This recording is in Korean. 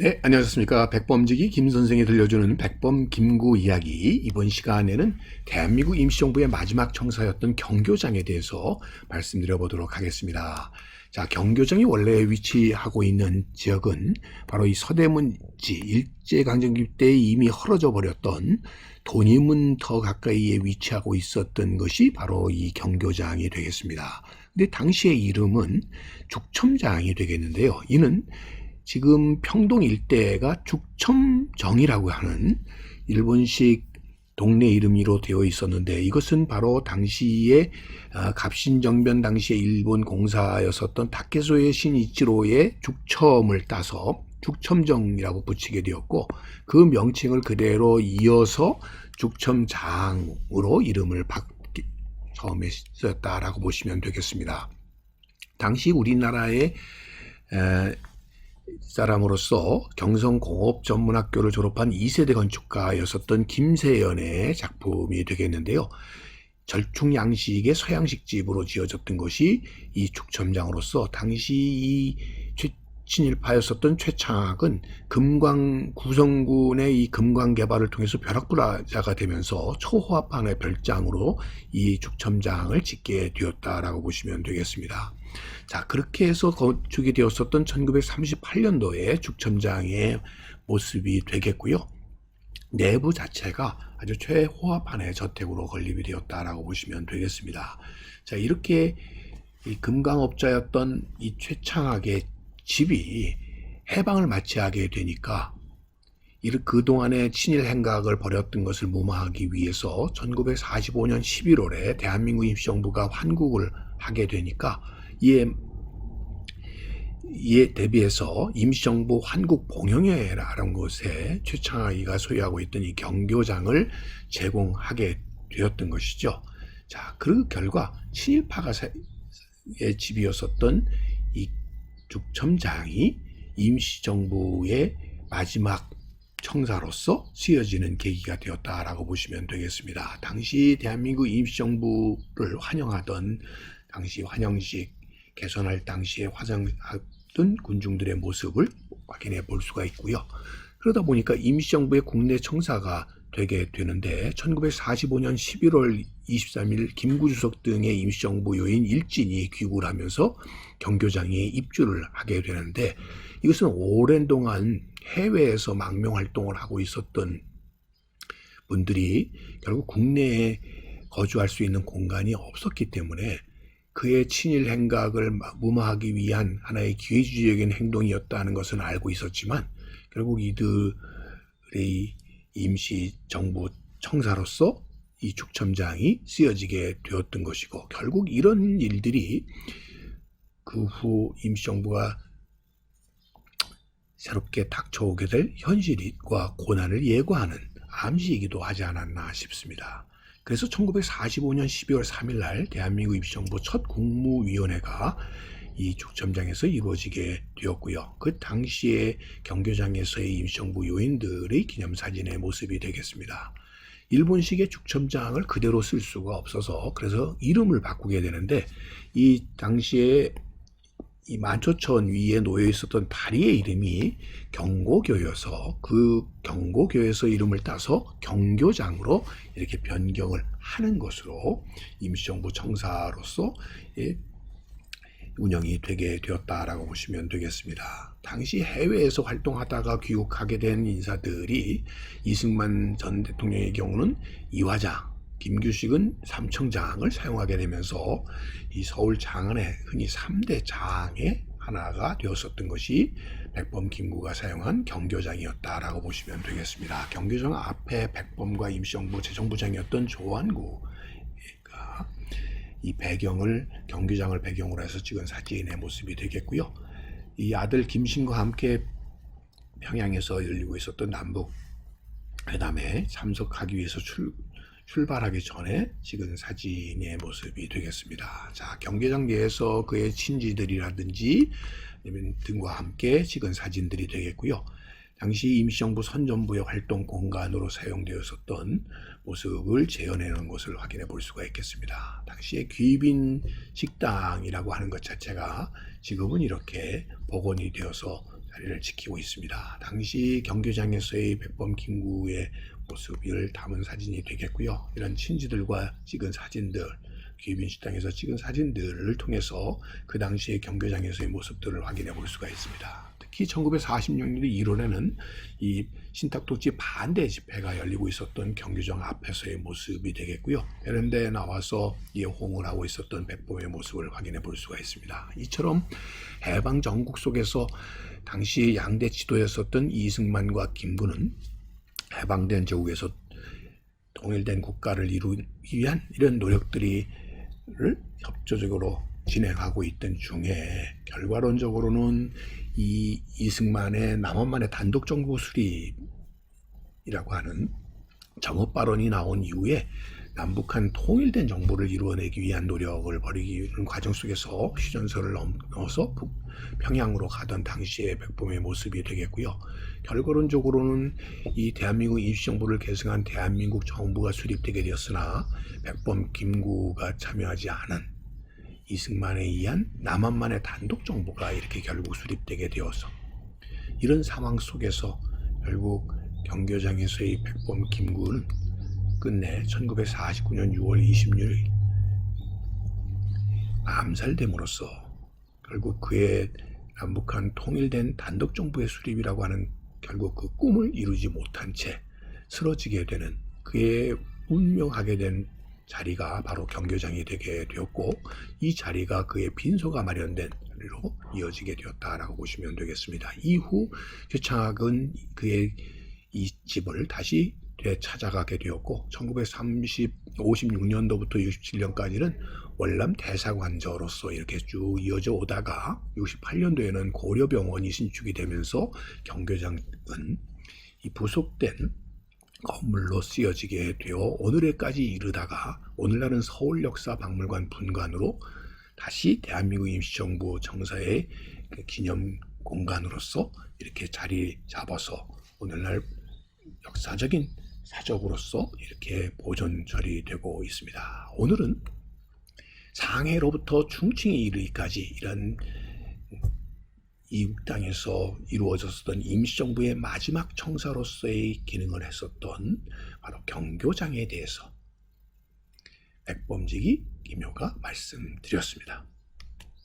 네, 안녕하셨습니까. 백범지기 김 선생이 들려주는 백범 김구 이야기. 이번 시간에는 대한민국 임시정부의 마지막 청사였던 경교장에 대해서 말씀드려 보도록 하겠습니다. 자, 경교장이 원래 위치하고 있는 지역은 바로 이 서대문지 일제강점기 때 이미 헐어져 버렸던 돈이문 더 가까이에 위치하고 있었던 것이 바로 이 경교장이 되겠습니다. 근데 당시의 이름은 죽첨장이 되겠는데요. 이는 지금 평동 일대가 죽첨정이라고 하는 일본식 동네 이름으로 되어 있었는데, 이것은 바로 당시에 갑신정변 당시에 일본 공사였었던 다케소의 신이치로의 죽첨을 따서 죽첨정이라고 붙이게 되었고, 그 명칭을 그대로 이어서 죽첨장으로 이름을 처음에 쓰였다라고 보시면 되겠습니다. 당시 우리나라의 사람으로서 경성공업전문학교를 졸업한 2세대 건축가였었던 김세연의 작품이 되겠는데요. 절충양식의 서양식 집으로 지어졌던 것이 이 죽첨장으로서, 당시 이 친일파였었던 최창학은 금광 구성군의 이 금광 개발을 통해서 벼락부자가 되면서 초호화판의 별장으로 이 죽첨장을 짓게 되었다라고 보시면 되겠습니다. 자, 그렇게 해서 건축이 되었었던 1938년도에 죽첨장의 모습이 되겠고요. 내부 자체가 아주 최호화판의 저택으로 건립이 되었다라고 보시면 되겠습니다. 자, 이렇게 이 금강업자였던 이 최창학의 집이 해방을 맞이하게 되니까 그동안의 친일 행각을 벌였던 것을 무마하기 위해서 1945년 11월에 대한민국 임시정부가 환국을 하게 되니까 이에 대비해서 임시정부 환국봉영회라는 곳에 최창학이가 소유하고 있던 이 경교장을 제공하게 되었던 것이죠. 자, 그 결과 친일파가 집이었었던 이 죽첨장이 임시정부의 마지막 청사로서 쓰여지는 계기가 되었다라고 보시면 되겠습니다. 당시 대한민국 임시정부를 환영하던, 당시 환영식 개선할 당시에 화장하던 군중들의 모습을 확인해 볼 수가 있고요. 그러다 보니까 임시정부의 국내 청사가 되게 되는데, 1945년 11월 23일 김구주석 등의 임시정부 요인 일진이 귀국을 하면서 경교장에 입주를 하게 되는데, 이것은 오랜 동안 해외에서 망명활동을 하고 있었던 분들이 결국 국내에 거주할 수 있는 공간이 없었기 때문에 그의 친일 행각을 무마하기 위한 하나의 기회주의적인 행동이었다는 것은 알고 있었지만, 결국 이들의 임시정부 청사로서 이 죽첨장이 쓰여지게 되었던 것이고, 결국 이런 일들이 그 후 임시정부가 새롭게 닥쳐오게 될 현실과 고난을 예고하는 암시이기도 하지 않았나 싶습니다. 그래서 1945년 12월 3일 날 대한민국 임시정부 첫 국무위원회가 이 죽첨장에서 이루어지게 되었고요. 그 당시에 경교장에서의 임시정부 요인들의 기념사진의 모습이 되겠습니다. 일본식의 죽첨장을 그대로 쓸 수가 없어서 그래서 이름을 바꾸게 되는데, 이 당시에 이 만초천 위에 놓여 있었던 다리의 이름이 경고교여서 그 경고교에서 이름을 따서 경교장으로 이렇게 변경을 하는 것으로 임시정부 청사로서 운영이 되게 되었다라고 보시면 되겠습니다. 당시 해외에서 활동하다가 귀국하게 된 인사들이 이승만 전 대통령의 경우는 이화장, 김규식은 삼청장을 사용하게 되면서 이 서울 장안의 흔히 3대 장의 하나가 되었었던 것이 백범 김구가 사용한 경교장이었다라고 보시면 되겠습니다. 경교장 앞에 백범과 임시정부 재정부장이었던 조한구가 이 배경을 경교장을 배경으로 해서 찍은 사진의 모습이 되겠고요. 이 아들 김신과 함께 평양에서 열리고 있었던 남북 회담에 참석하기 위해서 출발하기 전에 찍은 사진의 모습이 되겠습니다. 자, 경교장 내에서 그의 친지들이라든지 등과 함께 찍은 사진들이 되겠고요. 당시 임시정부 선전부의 활동 공간으로 사용되었었던 모습을 재현해놓은 것을 확인해 볼 수가 있겠습니다. 당시에 귀빈 식당이라고 하는 것 자체가 지금은 이렇게 복원이 되어서 자리를 지키고 있습니다. 당시 경교장에서의 백범 김구의 모습을 담은 사진이 되겠고요. 이런 친지들과 찍은 사진들, 귀빈식당에서 찍은 사진들을 통해서 그 당시의 경교장에서의 모습들을 확인해 볼 수가 있습니다. 특히 1946년 1월에는 이 신탁독지 반대 집회가 열리고 있었던 경교장 앞에서의 모습이 되겠고요. 이런 데 나와서 호응을 하고 있었던 백범의 모습을 확인해 볼 수가 있습니다. 이처럼 해방 전국 속에서 당시 양대 지도였었던 이승만과 김구는 해방된 제국에서 통일된 국가를 이루기 위한 이런 노력들을 협조적으로 진행하고 있던 중에 결과론적으로는 이 이승만의 남한만의 단독 정부 수립이라고 하는 정업 발언이 나온 이후에 남북한 통일된 정부를 이루어내기 위한 노력을 벌이는 과정 속에서 휴전선을 넘어서 평양으로 가던 당시의 백범의 모습이 되겠고요. 결과론적으로는 이 대한민국 임시정부를 계승한 대한민국 정부가 수립되게 되었으나 백범 김구가 참여하지 않은 이승만에 의한 남한만의 단독 정부가 이렇게 결국 수립되게 되어서 이런 상황 속에서 결국 경교장에서의 백범 김구는 끝내 1949년 6월 26일 암살됨으로써 결국 그의 남북한 통일된 단독 정부의 수립이라고 하는 결국 그 꿈을 이루지 못한 채 쓰러지게 되는 그의 운명하게 된 자리가 바로 경교장이 되게 되었고 이 자리가 그의 빈소가 마련된 자리로 이어지게 되었다라고 보시면 되겠습니다. 이후 최창학은 그의 이 집을 다시 되찾아가게 되었고 1956년도부터 67년까지는 월남 대사관저로서 이렇게 쭉 이어져 오다가 68년도에는 고려병원이 신축이 되면서 경교장은 이 부속된 건물로 쓰여지게 되어 오늘에까지 이르다가 오늘날은 서울역사박물관 분관으로 다시 대한민국 임시정부 청사의 기념 공간으로서 이렇게 자리 잡아서 오늘날 역사적인 사적으로서 이렇게 보존 처리되고 있습니다. 오늘은 상해로부터 충칭에 이르기까지 이런 이국 땅에서 이루어졌던 임시정부의 마지막 청사로서의 기능을 했었던 바로 경교장에 대해서 백범직이 김효가 말씀드렸습니다.